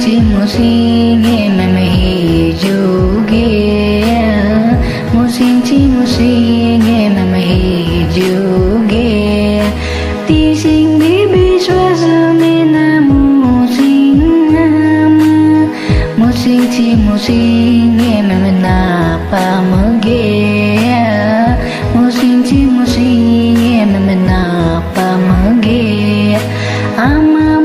musing meme hijuge musing meme hijuge tising bibi swasa mena musing meme napa mege musing meme napa mege ama